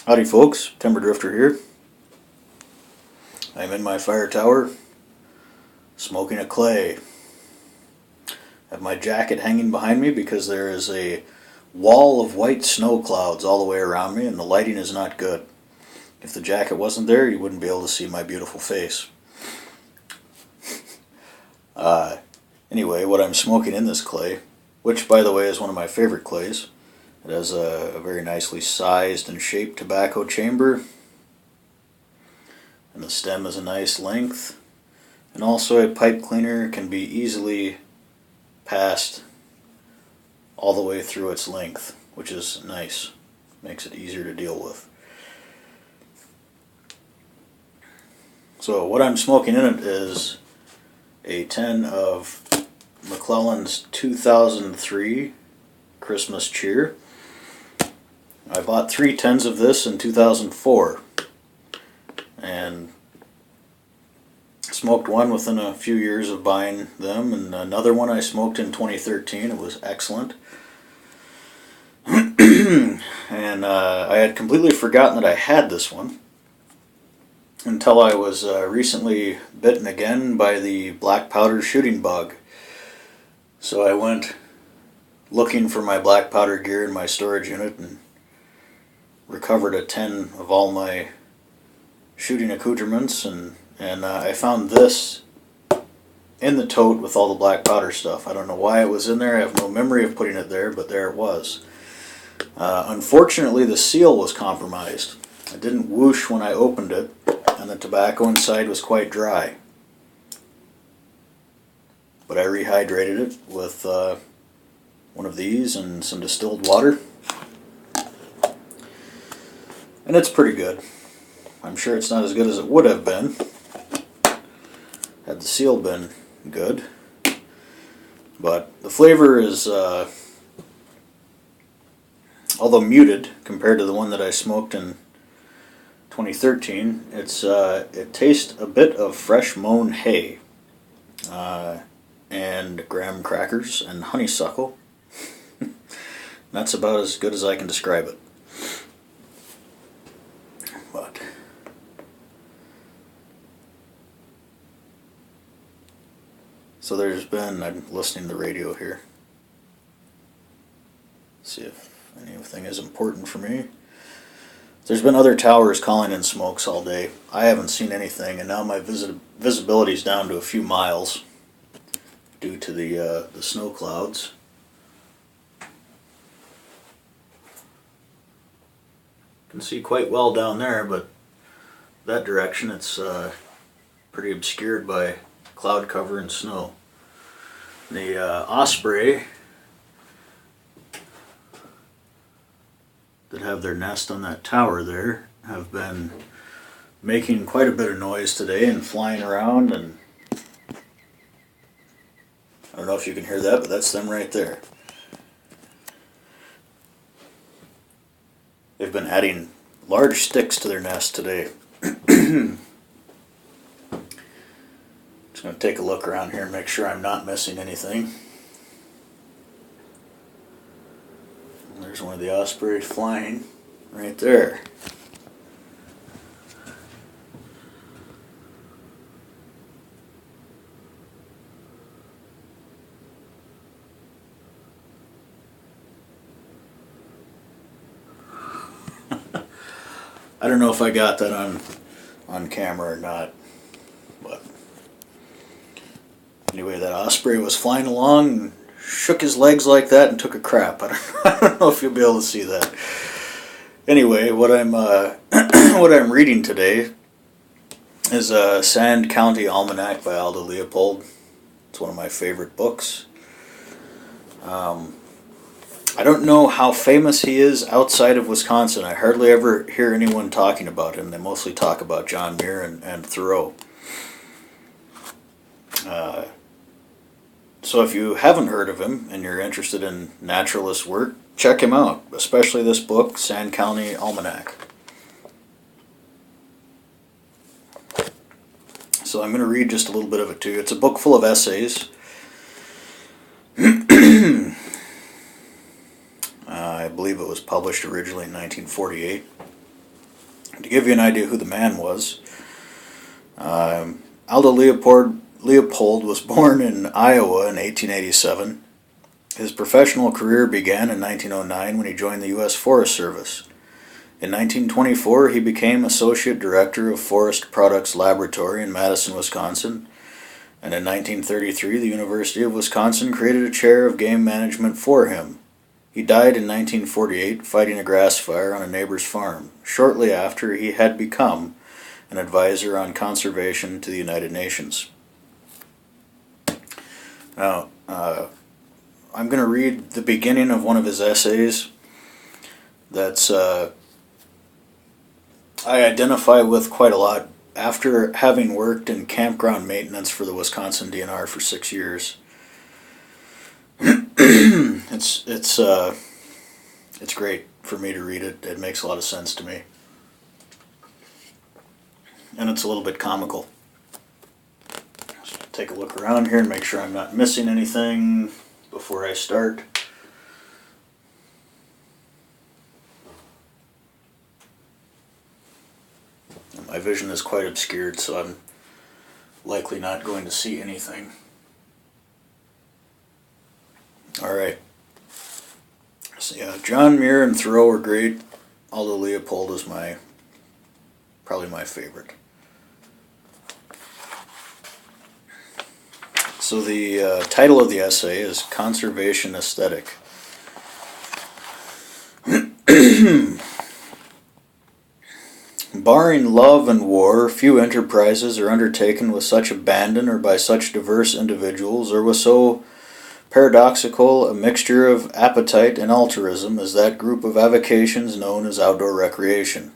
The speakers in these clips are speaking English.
Howdy folks, Timber Drifter here. I'm in my fire tower, smoking a clay. I have my jacket hanging behind me because there is a wall of white snow clouds all the way around me and the lighting is not good. If the jacket wasn't there, you wouldn't be able to see my beautiful face. Anyway, what I'm smoking in this clay, which by the way is one of my favorite clays. It has a very nicely sized and shaped tobacco chamber, and the stem is a nice length, and also a pipe cleaner can be easily passed all the way through its length, which is nice. Makes it easier to deal with. So what I'm smoking in it is a 10 of McClellan's 2003 Christmas Cheer. I bought 3 10s of this in 2004 and smoked one within a few years of buying them, and another one I smoked in 2013. It was excellent. And I had completely forgotten that I had this one until I was recently bitten again by the black powder shooting bug. So I went looking for my black powder gear in my storage unit and recovered a 10 of all my shooting accoutrements, and I found this in the tote with all the black powder stuff. I don't know why it was in there. I have no memory of putting it there, but there it was. Unfortunately, the seal was compromised. It didn't whoosh when I opened it, and the tobacco inside was quite dry. But I rehydrated it with one of these and some distilled water, and it's pretty good. I'm sure it's not as good as it would have been had the seal been good, but the flavor is, although muted compared to the one that I smoked in 2013, it tastes a bit of fresh mown hay and graham crackers and honeysuckle. That's about as good as I can describe it. But so I'm listening to the radio here. See if anything is important for me. There's been other towers calling in smokes all day. I haven't seen anything, and now my visibility is down to a few miles due to the snow clouds. You can see quite well down there, but that direction it's pretty obscured by cloud cover and snow. The osprey that have their nest on that tower there have been making quite a bit of noise today and flying around, and I don't know if you can hear that, but that's them right there. They've been adding large sticks to their nest today. Just going to take a look around here and make sure I'm not missing anything. There's one of the ospreys flying right there. I don't know if I got that on camera or not, but anyway, that osprey was flying along and shook his legs like that and took a crap. I don't know if you'll be able to see that. Anyway, what I'm what I'm reading today is Sand County Almanac by Aldo Leopold. It's one of my favorite books. I don't know how famous he is outside of Wisconsin. I hardly ever hear anyone talking about him. They mostly talk about John Muir and Thoreau. So if you haven't heard of him and you're interested in naturalist work, check him out, especially this book, Sand County Almanac. So I'm going to read just a little bit of it to you. It's a book full of essays. I believe it was published originally in 1948. To give you an idea who the man was, Aldo Leopold was born in Iowa in 1887. His professional career began in 1909 when he joined the U.S. Forest Service. In 1924, he became Associate Director of Forest Products Laboratory in Madison, Wisconsin, and in 1933, the University of Wisconsin created a chair of game management for him. He died in 1948 fighting a grass fire on a neighbor's farm, shortly after he had become an advisor on conservation to the United Nations. Now, I'm going to read the beginning of one of his essays that's I identify with quite a lot after having worked in campground maintenance for the Wisconsin DNR for 6 years. It's great for me to read it. It makes a lot of sense to me. And it's a little bit comical. Just take a look around here and make sure I'm not missing anything before I start. My vision is quite obscured, so I'm likely not going to see anything. Alright. So yeah, John Muir and Thoreau were great. Aldo Leopold is probably my favorite. So the title of the essay is Conservation Aesthetic. Barring love and war, few enterprises are undertaken with such abandon or by such diverse individuals or with so paradoxical a mixture of appetite and altruism as that group of avocations known as outdoor recreation.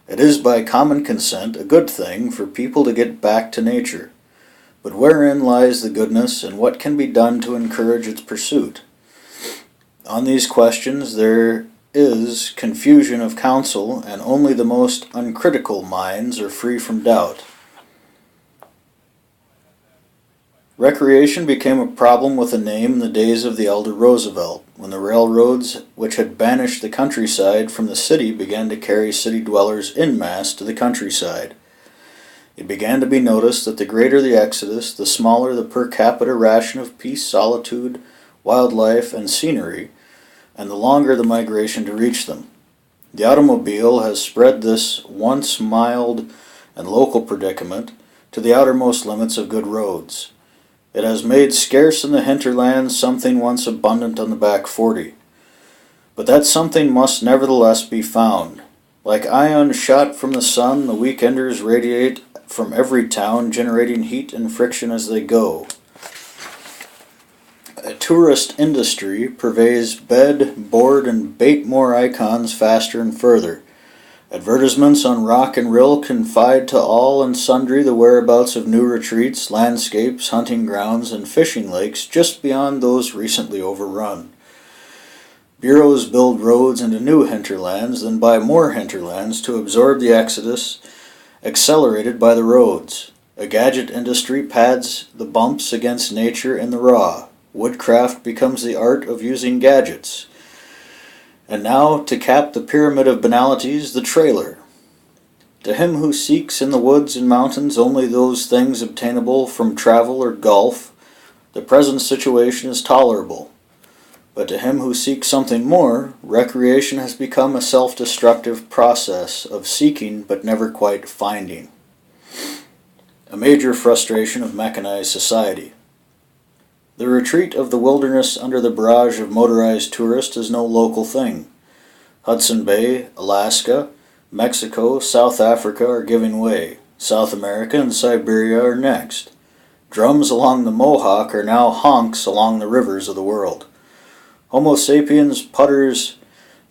It is by common consent a good thing for people to get back to nature, but wherein lies the goodness and what can be done to encourage its pursuit? On these questions there is confusion of counsel, and only the most uncritical minds are free from doubt. Recreation became a problem with a name in the days of the elder Roosevelt, when the railroads which had banished the countryside from the city began to carry city dwellers en masse to the countryside. It began to be noticed that the greater the exodus, the smaller the per capita ration of peace, solitude, wildlife, and scenery, and the longer the migration to reach them. The automobile has spread this once mild and local predicament to the outermost limits of good roads. It has made scarce in the hinterlands something once abundant on the back 40. But that something must nevertheless be found. Like ions shot from the sun, the weekenders radiate from every town, generating heat and friction as they go. A tourist industry purveys bed, board, and bait more icons faster and further. Advertisements on rock and rill confide to all and sundry the whereabouts of new retreats, landscapes, hunting grounds, and fishing lakes just beyond those recently overrun. Bureaus build roads into new hinterlands, then buy more hinterlands to absorb the exodus accelerated by the roads. A gadget industry pads the bumps against nature in the raw. Woodcraft becomes the art of using gadgets. And now, to cap the pyramid of banalities, the trailer. To him who seeks in the woods and mountains only those things obtainable from travel or golf, the present situation is tolerable. But to him who seeks something more, recreation has become a self-destructive process of seeking but never quite finding. A major frustration of mechanized society. The retreat of the wilderness under the barrage of motorized tourists is no local thing. Hudson Bay, Alaska, Mexico, South Africa are giving way. South America and Siberia are next. Drums along the Mohawk are now honks along the rivers of the world. Homo sapiens putters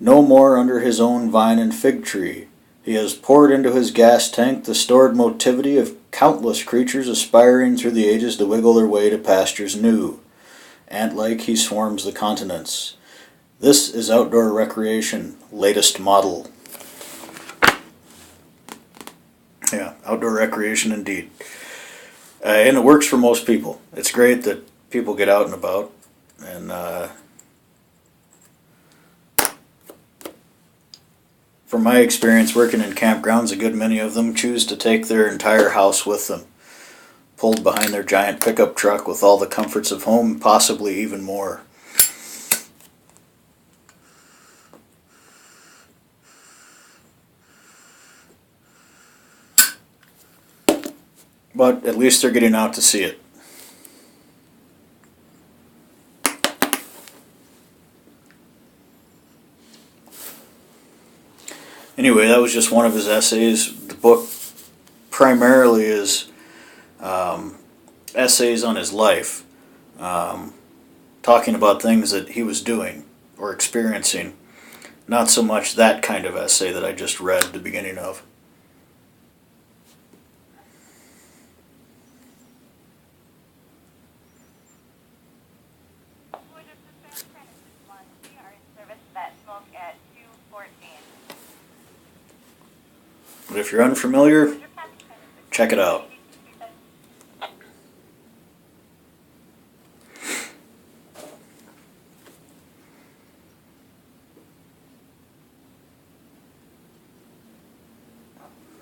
no more under his own vine and fig tree. He has poured into his gas tank the stored motivity of countless creatures aspiring through the ages to wiggle their way to pastures new. Ant-like he swarms the continents. This is outdoor recreation, latest model. Yeah, outdoor recreation indeed. And it works for most people. It's great that people get out and about. And from my experience working in campgrounds, a good many of them choose to take their entire house with them, pulled behind their giant pickup truck with all the comforts of home, possibly even more. But at least they're getting out to see it. Anyway, that was just one of his essays. The book primarily is essays on his life, talking about things that he was doing or experiencing. Not so much that kind of essay that I just read the beginning of. But if you're unfamiliar, check it out.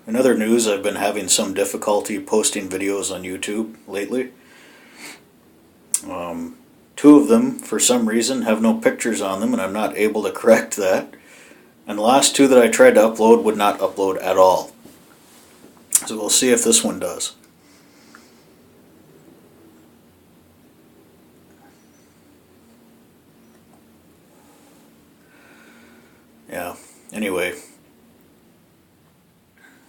In other news, I've been having some difficulty posting videos on YouTube lately. Two of them, for some reason, have no pictures on them, and I'm not able to correct that. And the last two that I tried to upload would not upload at all. So we'll see if this one does. Yeah, anyway.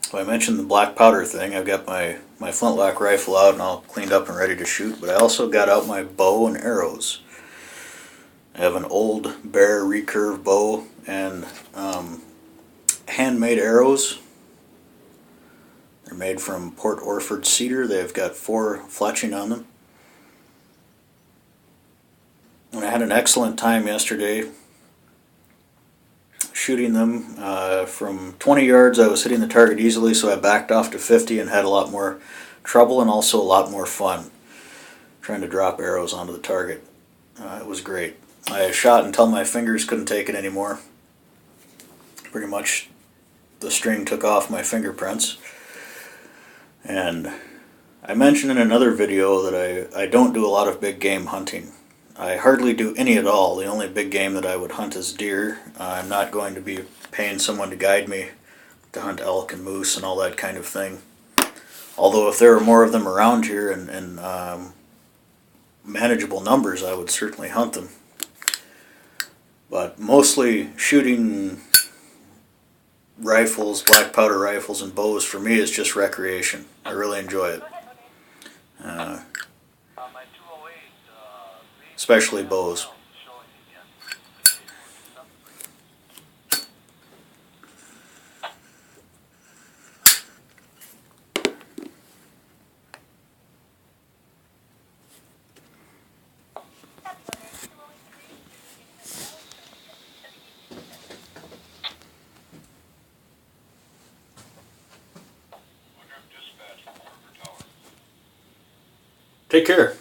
So I mentioned the black powder thing. I've got my flintlock rifle out and all cleaned up and ready to shoot, but I also got out my bow and arrows. I have an old Bear recurve bow and handmade arrows. They're made from Port Orford cedar. They've got 4 fletching on them. And I had an excellent time yesterday shooting them. From 20 yards I was hitting the target easily, so I backed off to 50 and had a lot more trouble and also a lot more fun trying to drop arrows onto the target. It was great. I shot until my fingers couldn't take it anymore. Pretty much the string took off my fingerprints. And I mentioned in another video that I don't do a lot of big game hunting. I hardly do any at all. The only big game that I would hunt is deer. I'm not going to be paying someone to guide me to hunt elk and moose and all that kind of thing. Although if there were more of them around here in manageable numbers, I would certainly hunt them. But mostly shooting rifles, black powder rifles and bows for me is just recreation. I really enjoy it. Especially bows. Take care.